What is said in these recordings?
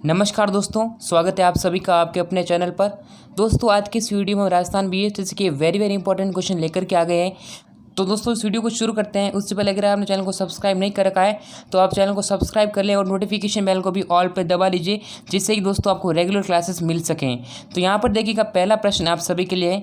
नमस्कार दोस्तों, स्वागत है आप सभी का आपके अपने चैनल पर। दोस्तों आज की इस वीडियो में राजस्थान बीएसटीसी के वेरी इंपॉर्टेंट क्वेश्चन लेकर के आ गए हैं। तो दोस्तों इस वीडियो को शुरू करते हैं। उससे पहले अगर आपने चैनल को सब्सक्राइब नहीं कर रखा है तो आप चैनल को सब्सक्राइब कर लें और नोटिफिकेशन बेल को भी ऑल पर दबा लीजिए, जिससे कि दोस्तों आपको रेगुलर क्लासेस मिल सकें। तो यहाँ पर देखिएगा, पहला प्रश्न आप सभी के लिए है,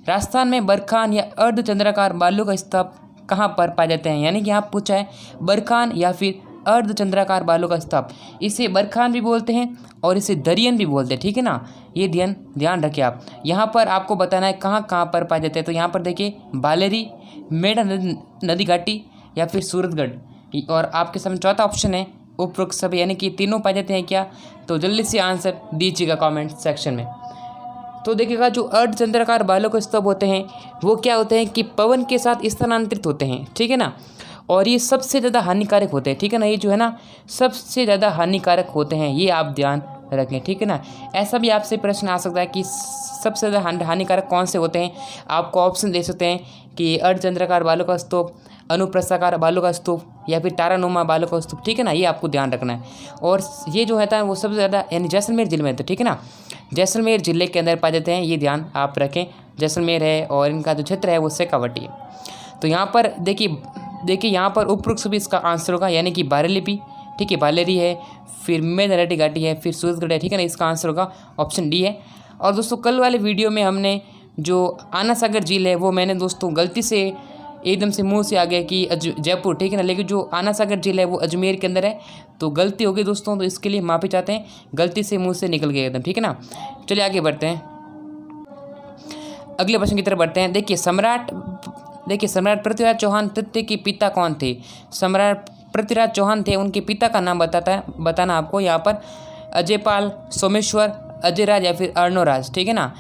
राजस्थान में बरखान या अर्धचंद्राकार बालू का स्तूप कहाँ पर पाए जाते हैं। यानी कि यहाँ पूछा है बरखान या फिर अर्धचंद्राकार बालू का स्तूप। इसे बरखान भी बोलते हैं और इसे दरियन भी बोलते हैं, ठीक है ना। ये ध्यान रखिए आप। यहाँ पर आपको बताना है कहाँ कहाँ पर पाए जाते हैं। तो यहाँ पर देखिए, बालेरी, मेढा नदी घाटी या फिर सूरतगढ़। और आपके सामने चौथा ऑप्शन है उपरोक्त सभी, यानी कि तीनों पाए जाते हैं क्या। तो जल्दी से आंसर दीजिएगा कमेंट सेक्शन में। तो देखिएगा, जो अर्धचंद्राकार बालू के स्तूप होते हैं वो क्या होते हैं कि पवन के साथ स्थानांतरित होते हैं, ठीक है ना। और ये सबसे ज़्यादा हानिकारक होते हैं, ठीक है ना। ये जो है ना सबसे ज़्यादा हानिकारक होते हैं, ये आप ध्यान रखें, ठीक है ना। ऐसा भी आपसे प्रश्न आ सकता है कि सबसे ज़्यादा हानिकारक कौन से होते हैं। आपको ऑप्शन दे सकते हैं कि अर्धचंद्राकार बालू का स्तूप, अनुप्रस्थाकार बालू का स्तूप या फिर तारानुमा बालू का स्तूप, ठीक है ना। ये आपको ध्यान रखना है। और ये जो होता है वो सबसे ज़्यादा यानी जैसलमेर जिले में, तो ठीक है ना, जैसलमेर जिले के अंदर पाए जाते हैं। ये ध्यान आप रखें, जैसलमेर है और इनका जो क्षेत्र है वो शेखावाटी है। तो यहाँ पर देखिए यहाँ पर उपरोक्त भी इसका आंसर होगा, यानी कि बारेलिपी, ठीक है, बालेरी है, फिर मेढा घाटी है, फिर सूरतगढ़ है, ठीक है ना। इसका आंसर होगा ऑप्शन डी है। और दोस्तों कल वाले वीडियो में हमने जो आना सागर झील है वो मैंने दोस्तों गलती से एकदम से मुंह से आ गया कि जयपुर, ठीक है ना, लेकिन जो आना सागर झील है वो अजमेर के अंदर है। तो गलती हो गई दोस्तों, तो इसके लिए माफ़ी चाहते हैं, गलती से मुँह से निकल गया एकदम, ठीक है ना। चलिए आगे बढ़ते हैं, अगले प्रश्न की तरफ बढ़ते हैं। देखिए सम्राट पृथ्वीराज चौहान तृतीय के पिता कौन थे। सम्राट पृथ्वीराज चौहान थे, उनके पिता का नाम बताना आपको। यहाँ पर अजयपाल, सोमेश्वर, अजयराज या फिर अर्णोराज, ठीक है ना।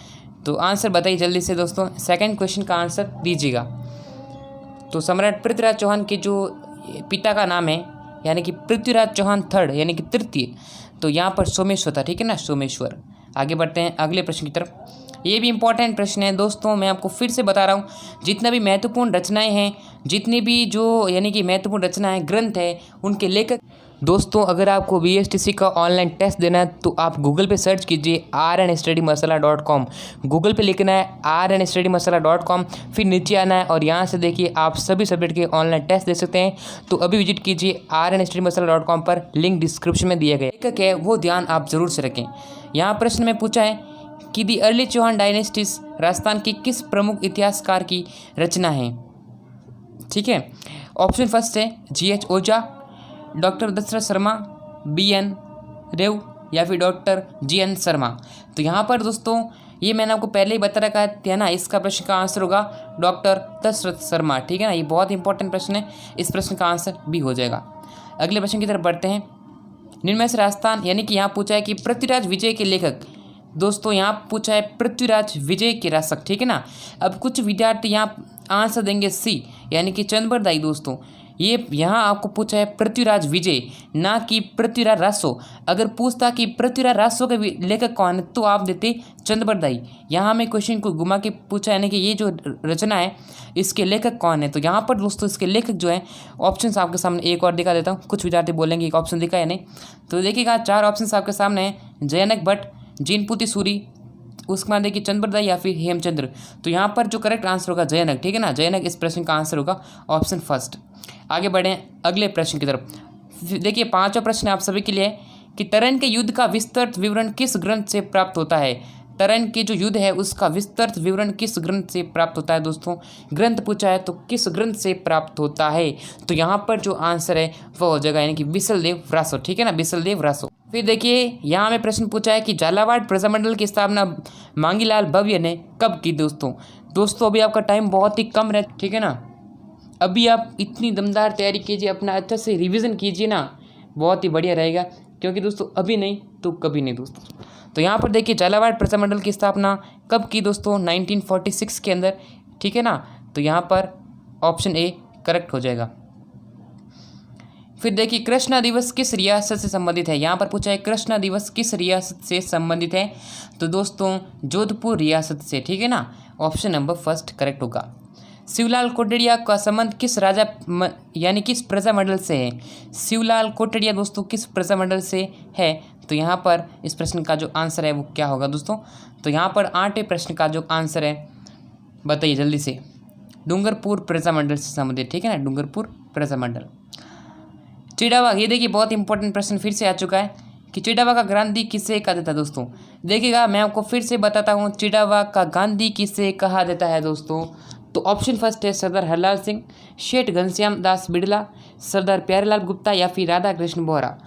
तो आंसर बताइए जल्दी से दोस्तों, सेकंड क्वेश्चन का आंसर दीजिएगा। तो सम्राट पृथ्वीराज चौहान के जो पिता का नाम है यानी कि पृथ्वीराज चौहान थर्ड यानी कि तृतीय, तो यहाँ पर सोमेश्वर था, ठीक है ना, सोमेश्वर। आगे बढ़ते हैं अगले प्रश्न की तरफ। ये भी इंपॉर्टेंट प्रश्न है दोस्तों, मैं आपको फिर से बता रहा हूँ, जितना भी महत्वपूर्ण रचनाएं हैं, जितनी भी जो यानी कि महत्वपूर्ण रचनाएं ग्रंथ है, उनके लेखक। दोस्तों अगर आपको बीएसटीसी का ऑनलाइन टेस्ट देना है तो आप गूगल पे सर्च कीजिए rnstudymasala.com। गूगल पे लिखना है rnstudymasala.com, फिर नीचे आना है और यहाँ से देखिए आप सभी सब्जेक्ट के ऑनलाइन टेस्ट दे सकते हैं। तो अभी विजिट कीजिए rnstudymasala.com पर, लिंक डिस्क्रिप्शन में दिया गया है। लेखक है वो ध्यान आप जरूर से रखें। यहाँ प्रश्न में पूछा है कि the early Chauhan dynasties Rajasthan की किस प्रमुख इतिहासकार की रचना है, ठीक है। ऑप्शन फर्स्ट है GH Ojha, doctor Dasharath Sharma, BN Reu या फिर डॉक्टर GN शर्मा। तो यहाँ पर दोस्तों ये मैंने आपको पहले ही बता रखा है ना, इसका प्रश्न का आंसर होगा डॉक्टर दशरथ शर्मा, ठीक है ना। ये बहुत इंपॉर्टेंट प्रश्न है, इस प्रश्न का आंसर भी हो जाएगा। अगले प्रश्न की तरफ बढ़ते हैं। निम्न में से राजस्थान यानी कि यहाँ पूछा है कि पृथ्वीराज विजय के लेखक। दोस्तों यहाँ पूछा है पृथ्वीराज विजय के राशक, ठीक है ना। अब कुछ विद्यार्थी यहाँ आंसर देंगे सी यानी कि चंद्रबरदाई। दोस्तों ये यहाँ आपको पूछा है पृथ्वीराज विजय, ना कि पृथ्वीराज रासो। अगर पूछता कि पृथ्वीराज रासो के लेखक कौन है तो आप देते चंद्रबरदाई। यहाँ हमें क्वेश्चन को घुमा के पूछा यानी कि ये जो रचना है इसके लेखक कौन है। तो यहाँ पर दोस्तों इसके लेखक जो है, ऑप्शन आपके सामने एक और दिखा देता हूँ, कुछ विद्यार्थी बोलेंगे एक ऑप्शन दिखा या नहीं। तो देखिएगा चार ऑप्शन आपके सामने हैं, जयनक भट्ट, जीनपुती सूरी, उसके बाद देखिए चंद्रबरदाई या फिर हेमचंद्र। तो यहाँ पर जो करेक्ट आंसर होगा जयनक, ठीक है ना, जयनक इस प्रश्न का आंसर होगा ऑप्शन फर्स्ट। आगे बढ़ें अगले प्रश्न की तरफ। देखिए पांचवा प्रश्न आप सभी के लिए है कि तरण के युद्ध का विस्तृत विवरण किस ग्रंथ से प्राप्त होता है। तरण के जो युद्ध है उसका विस्तृत विवरण किस ग्रंथ से प्राप्त होता है। दोस्तों ग्रंथ पूछा है तो किस ग्रंथ से प्राप्त होता है। तो यहाँ पर जो आंसर है वो हो जाएगा यानी कि बिसलदेव रासो, ठीक है ना, बिसलदेव रासो। फिर देखिए यहाँ हमें प्रश्न पूछा है कि झालावाड़ प्रजामंडल की स्थापना मांगीलाल भव्य ने कब की। दोस्तों अभी आपका टाइम बहुत ही कम रहे, ठीक है ना। अभी आप इतनी दमदार तैयारी कीजिए, अपना अच्छा से रिवीजन कीजिए ना, बहुत ही बढ़िया रहेगा, क्योंकि दोस्तों अभी नहीं तो कभी नहीं दोस्तों। तो यहाँ पर देखिए झालावाड़ प्रजामंडल की स्थापना कब की दोस्तों, 1946 के अंदर, ठीक है ना। तो यहाँ पर ऑप्शन ए करेक्ट हो जाएगा। फिर देखिए कृष्णा दिवस किस रियासत से संबंधित है। यहाँ पर पूछा है कृष्णा दिवस किस रियासत से संबंधित है। तो दोस्तों जोधपुर रियासत से, ठीक है ना, ऑप्शन नंबर फर्स्ट करेक्ट होगा। शिवलाल कोटड़िया का संबंध किस राजा यानी किस प्रजामंडल से है। शिवलाल कोटड़िया दोस्तों किस प्रजामंडल से है। तो यहाँ पर इस प्रश्न का जो आंसर है वो क्या होगा दोस्तों? तो यहाँ पर 8वें प्रश्न का जो आंसर है बताइए जल्दी से। डूंगरपुर प्रजामंडल से संबंधित, ठीक है ना, डूंगरपुर प्रजामंडल। चिड़ावा, ये देखिए बहुत इंपॉर्टेंट प्रश्न फिर से आ चुका है कि चिड़ावा का गांधी किसे कहा जाता है दोस्तों? देखिएगा मैं आपको फिर से बताता हूँ, चिड़ावा का गांधी किसे कहा जाता है दोस्तों? तो ऑप्शन फर्स्ट है सरदार हरलाल सिंह, सेठ घनश्याम दास बिड़ला, सरदार प्यारेलाल गुप्ता या फिर राधा कृष्ण बोहरा।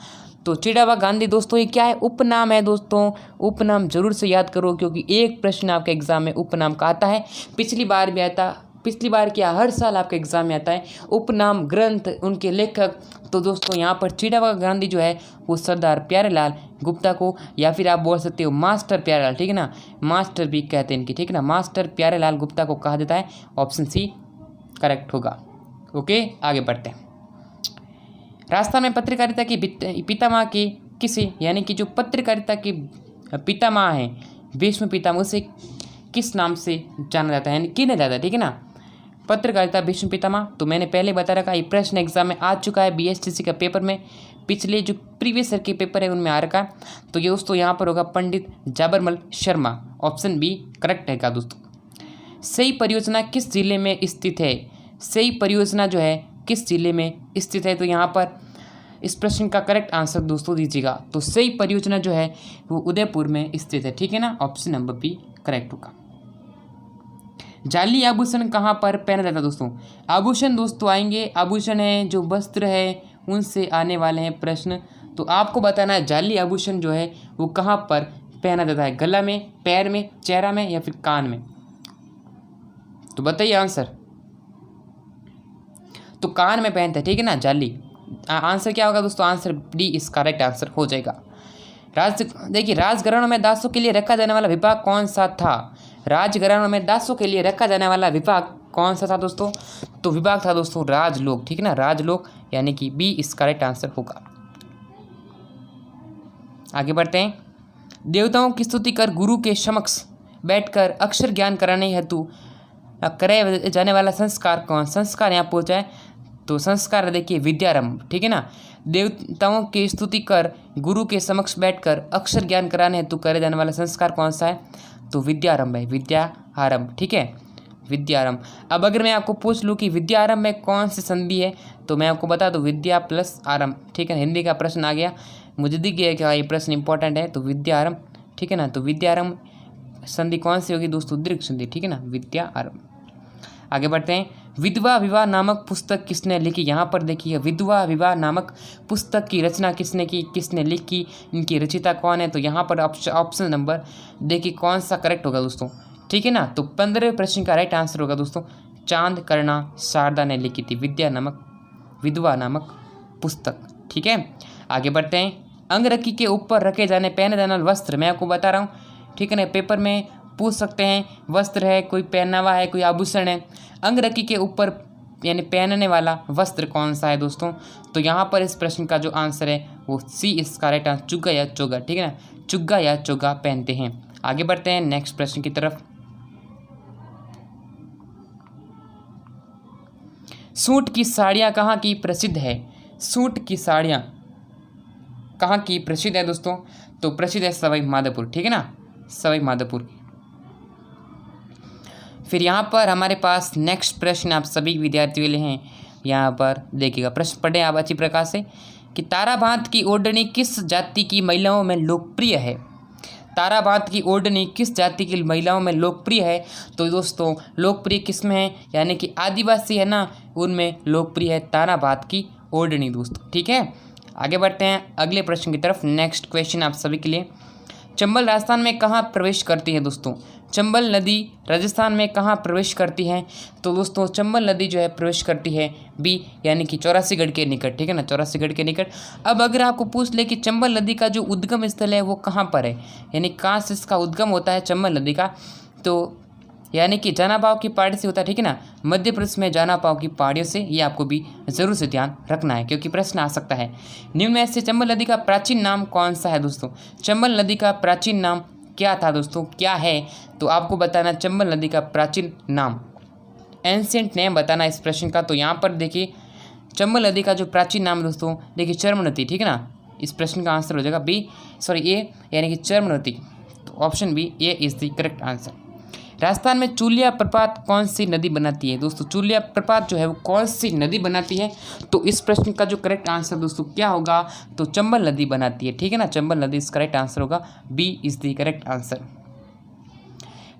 तो चिड़ावा गांधी दोस्तों ये क्या है? उपनाम है दोस्तों। उपनाम जरूर से याद करो क्योंकि एक प्रश्न आपके एग्जाम में उपनाम का आता है। पिछली बार भी आता, पिछली बार क्या हर साल आपके एग्जाम में आता है उपनाम, ग्रंथ, उनके लेखक। तो दोस्तों यहाँ पर चिड़ावा गांधी जो है वो सरदार प्यारेलाल गुप्ता को, या फिर आप बोल सकते हो मास्टर प्यारेलाल, ठीक है ना, मास्टर भी कहते हैं इनकी, ठीक है ना, मास्टर प्यारेलाल गुप्ता को कहा जाता है। ऑप्शन सी करेक्ट होगा। ओके, आगे बढ़ते हैं। राजस्थान में पत्रकारिता की पितामह के किसे, यानी कि जो पत्रकारिता के पितामह हैं, भीष्म पितामह, उसे किस नाम से जाना जाता है, यानी किन्हें जाता है, ठीक है ना, पत्रकारिता भीष्म पितामह। तो मैंने पहले बता रखा, ये प्रश्न एग्जाम में आ चुका है बीएसटीसी का पेपर में, पिछले जो प्रीवियस ईयर के पेपर है उनमें आ रखा है। तो ये दोस्तों यहाँ पर होगा पंडित जाबरमल शर्मा। ऑप्शन बी करेक्ट है दोस्तों। सही परियोजना किस जिले में स्थित है? सही परियोजना जो है किस जिले में स्थित है? तो यहाँ पर इस प्रश्न का करेक्ट आंसर दोस्तों दीजिएगा। तो सही परियोजना जो है वो उदयपुर में स्थित है, ठीक है ना, ऑप्शन नंबर बी करेक्ट होगा। जाली आभूषण कहाँ पर पहना जाता है दोस्तों? आभूषण दोस्तों आएंगे, आभूषण है जो वस्त्र है उनसे आने वाले हैं प्रश्न। तो आपको बताना है जाली आभूषण जो है वो कहाँ पर पहना जाता है? गला में, पैर में, चेहरा में या फिर कान में? तो बताइए आंसर। तो कान में पहनते हैं, ठीक है ना, जाली। आंसर क्या होगा दोस्तों? आंसर डी इस करेक्ट आंसर हो जाएगा। देखिए राजघरानों में दासों के लिए रखा जाने वाला विभाग कौन सा था? राजघरानों में दासों के लिए रखा जाने वाला विभाग कौन सा था दोस्तों? तो विभाग था दोस्तों राजलोक, ठीक है ना, राजलोक, यानी कि बी इस करेक्ट आंसर होगा। आगे बढ़ते हैं। देवताओं की स्तुति कर गुरु के समक्ष बैठकर अक्षर ज्ञान कराने हेतु कराया जाने वाला संस्कार कौन? संस्कार यहाँ पहुंचा है तो संस्कार देखिए विद्यारंभ, ठीक है ना। देवताओं की स्तुति कर गुरु के समक्ष बैठकर अक्षर ज्ञान कराने हेतु कराया जाने वाला संस्कार कौन सा है? तो विद्यारंभ है, विद्यारंभ, ठीक है, विद्यारंभ। अब अगर मैं आपको पूछ लूँ कि विद्यारंभ में कौन सी संधि है, तो मैं आपको बता दूँ विद्या प्लस आरंभ, ठीक है। हिंदी का प्रश्न आ गया, मुझे दिख गया कि ये प्रश्न इंपॉर्टेंट है, तो विद्यारंभ, ठीक है ना। तो विद्यारंभ संधि कौन सी होगी दोस्तों? दीर्घ संधि, ठीक है ना, विद्यारंभ। आगे बढ़ते हैं। विधवा विवाह नामक पुस्तक किसने लिखी? यहाँ पर देखिए विधवा विवाह नामक पुस्तक की रचना किसने की, किसने लिखी, इनकी रचिता कौन है? तो यहाँ पर ऑप्शन नंबर देखिए कौन सा करेक्ट होगा दोस्तों, ठीक है ना। तो 15वें प्रश्न का राइट आंसर होगा दोस्तों चांद कर्णा शारदा ने लिखी थी विधवा नामक पुस्तक, ठीक है। आगे बढ़ते हैं। अंगरखी के ऊपर रखे जाने पहने जाने वाले वस्त्र, मैं आपको बता रहा हूँ, ठीक है ना, पेपर में पूछ सकते हैं, वस्त्र है, कोई पहनावा है, कोई आभूषण है, अंगरखी के ऊपर यानी पहनने वाला वस्त्र कौन सा है दोस्तों? तो यहाँ पर इस प्रश्न का जो आंसर है वो सी इसका राइट आंसर चुग्गा या चोगा, ठीक है ना, चुग्गा या चोगा पहनते हैं। आगे बढ़ते हैं नेक्स्ट प्रश्न की तरफ। सूट की साड़ियाँ कहाँ की प्रसिद्ध है? सूट की साड़ियाँ कहाँ की प्रसिद्ध है दोस्तों? तो प्रसिद्ध है सवाई माधोपुर, ठीक है ना, सवाई माधोपुर। फिर यहाँ पर हमारे पास नेक्स्ट प्रश्न आप सभी विद्यार्थियों के लिए हैं, यहाँ पर देखिएगा, प्रश्न पढ़ें आप अच्छी प्रकार से कि ताराबांध की ओढ़नी किस जाति की महिलाओं में लोकप्रिय है? ताराबांध की ओढ़नी किस जाति की महिलाओं में लोकप्रिय है? तो दोस्तों लोकप्रिय किस में है, यानी कि आदिवासी है ना, उनमें लोकप्रिय है ताराबांध की ओढ़नी दोस्तों, ठीक है। आगे बढ़ते हैं अगले प्रश्न की तरफ। नेक्स्ट क्वेश्चन आप सभी के लिए, चंबल राजस्थान में कहाँ प्रवेश करती है दोस्तों? चंबल नदी राजस्थान में कहाँ प्रवेश करती है? तो दोस्तों चंबल नदी जो है प्रवेश करती है बी, यानी कि 84गढ़ के निकट, ठीक है ना, 84गढ़ के निकट। अब अगर आपको पूछ ले कि चंबल नदी का जो उद्गम स्थल है वो कहाँ पर है, यानी कहाँ से इसका उद्गम होता है चंबल नदी का, तो यानी कि जानापाव की पहाड़ी से होता है, ठीक है ना, मध्य प्रदेश में जानापाव की पहाड़ियों से। ये आपको भी जरूर से ध्यान रखना है क्योंकि प्रश्न आ सकता है। निम्न में से चंबल नदी का प्राचीन नाम कौन सा है दोस्तों? चंबल नदी का प्राचीन नाम क्या था दोस्तों, क्या है? तो आपको बताना चंबल नदी का प्राचीन नाम, एंशिएंट नेम बताना इस प्रश्न का। तो यहाँ पर देखिए चंबल नदी का जो प्राचीन नाम दोस्तों देखिए चर्मनती, ठीक है ना, इस प्रश्न का आंसर हो जाएगा बी, सॉरी ए, यानी कि चर्मवती। तो option B A is the correct answer. Rajasthan में चूलिया प्रपात कौन सी नदी बनाती है? दोस्तों चूलिया प्रपात जो है वो कौन सी नदी बनाती है? तो इस प्रश्न का जो करेक्ट आंसर दोस्तों क्या होगा? तो चंबल नदी बनाती है, ठीक है ना, चंबल नदी इस करेक्ट आंसर होगा, B is the correct answer.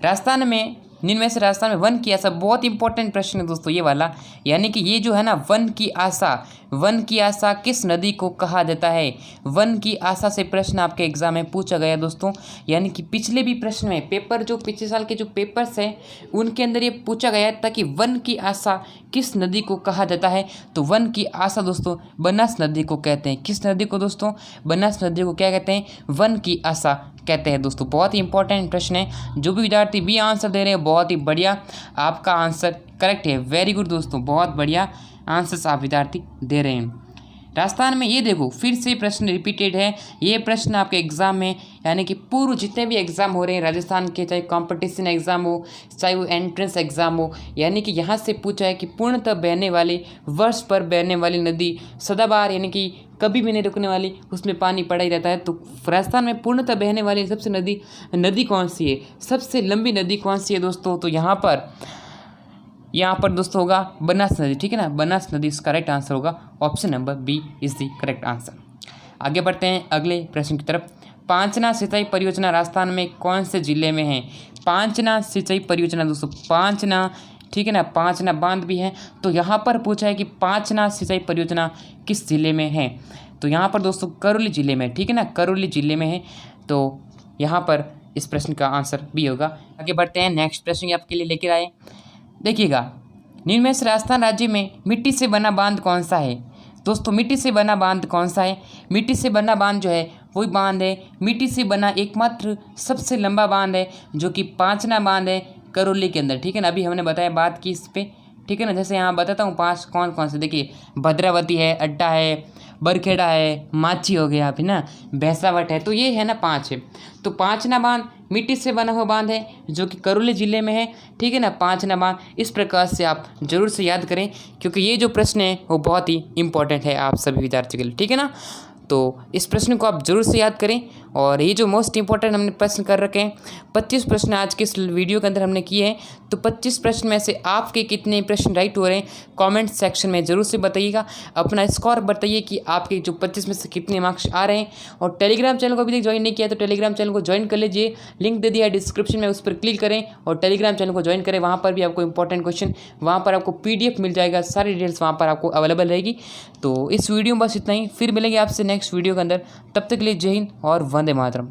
Rajasthan में जिनमें से राजस्थान में वन की आशा, बहुत इंपॉर्टेंट प्रश्न है दोस्तों ये वाला, यानी कि ये जो है ना वन की आशा किस नदी को कहा जाता है? वन की आशा से प्रश्न आपके एग्जाम में पूछा गया दोस्तों, यानी कि पिछले भी प्रश्न में पेपर जो पिछले साल के जो पेपर्स हैं उनके अंदर ये पूछा गया था कि वन की आशा किस नदी को कहा जाता है? तो वन की आशा दोस्तों बनास नदी को कहते हैं। किस नदी को दोस्तों? बनास नदी को क्या कहते हैं? वन की आशा कहते हैं दोस्तों। बहुत ही इंपॉर्टेंट प्रश्न है। जो भी विद्यार्थी बी आंसर दे रहे हैं बहुत ही बढ़िया, आपका आंसर करेक्ट है, वेरी गुड दोस्तों, बहुत बढ़िया आंसर्स आप विद्यार्थी दे रहे हैं। राजस्थान में ये देखो फिर से प्रश्न रिपीटेड है, ये प्रश्न आपके एग्जाम में, यानी कि पूर्व जितने भी एग्जाम हो रहे हैं राजस्थान के, चाहे कंपटीशन एग्जाम हो चाहे वो एंट्रेंस एग्जाम हो, यानी कि यहाँ से पूछा है कि पूर्णतः बहने वाली, वर्ष पर बहने वाली नदी, सदाबहार यानी कि कभी भी नहीं रुकने वाली, उसमें पानी पड़ा ही रहता है। तो राजस्थान में पूर्णतः बहने वाली सबसे नदी कौन सी है? सबसे लंबी नदी कौन सी है दोस्तों? तो यहाँ पर दोस्तों होगा बनास नदी, ठीक है ना, बनास नदी इसका करेक्ट आंसर होगा, option number B is the correct answer. आगे बढ़ते हैं अगले प्रश्न की तरफ। पांचना सिंचाई परियोजना राजस्थान में कौन से जिले में है? पांचना सिंचाई परियोजना दोस्तों, पांचना, ठीक है ना, पांचना बांध भी है। तो यहाँ पर पूछा है कि पांचना सिंचाई परियोजना किस जिले में है? तो यहाँ पर दोस्तों करौली जिले में, ठीक है ना, करौली जिले में है। तो यहाँ पर इस प्रश्न का आंसर बी होगा। आगे बढ़ते हैं, नेक्स्ट प्रश्न आपके लिए लेकर आए, देखिएगा, निम्न में से राजस्थान राज्य में मिट्टी से बना बांध कौन सा है? दोस्तों मिट्टी से बना बांध कौन सा है? मिट्टी से बना बांध जो है वही बांध है, मिट्टी से बना एकमात्र सबसे लंबा बांध है जो कि पांचना बांध है करौली के अंदर, ठीक है ना। अभी हमने बताया बात की इस पे, ठीक है ना। जैसे यहाँ बताता हूँ पांच कौन कौन से, देखिए भद्रावती है, अड्डा है, बरखेड़ा है, माची हो गया फिर ना, भैंसावट है, तो ये है ना पाँच है। तो पांचना बांध मिट्टी से बना हुआ बांध है जो कि करौली जिले में है, ठीक है ना, पांचना बांध। इस प्रकार से आप जरूर से याद करें क्योंकि ये जो प्रश्न है वो बहुत ही इंपॉर्टेंट है आप सभी विद्यार्थियों के लिए, ठीक है ना। तो इस प्रश्न को आप जरूर से याद करें। और ये जो मोस्ट इंपॉर्टेंट हमने प्रश्न कर रखे हैं, 25 प्रश्न आज के इस वीडियो के अंदर हमने किए हैं। तो 25 प्रश्न में से आपके कितने प्रश्न राइट हो रहे हैं कमेंट सेक्शन में ज़रूर से बताइएगा। अपना स्कोर बताइए कि आपके जो 25 में से कितने मार्क्स आ रहे हैं। और टेलीग्राम चैनल को अभी तक ज्वाइन नहीं किया तो टेलीग्राम चैनल को ज्वाइन कर लीजिए, लिंक दे दिया है डिस्क्रिप्शन में, उस पर क्लिक करें और टेलीग्राम चैनल को ज्वाइन करें। वहाँ पर भी आपको इंपॉर्टेंट क्वेश्चन, वहाँ पर आपको PDF मिल जाएगा, सारी डिटेल्स वहाँ पर आपको अवेलेबल रहेगी। तो इस वीडियो में बस इतना ही, फिर मिलेंगे आपसे नेक्स्ट वीडियो के अंदर। तब तक के लिए जय हिंद और वंदे मातरम।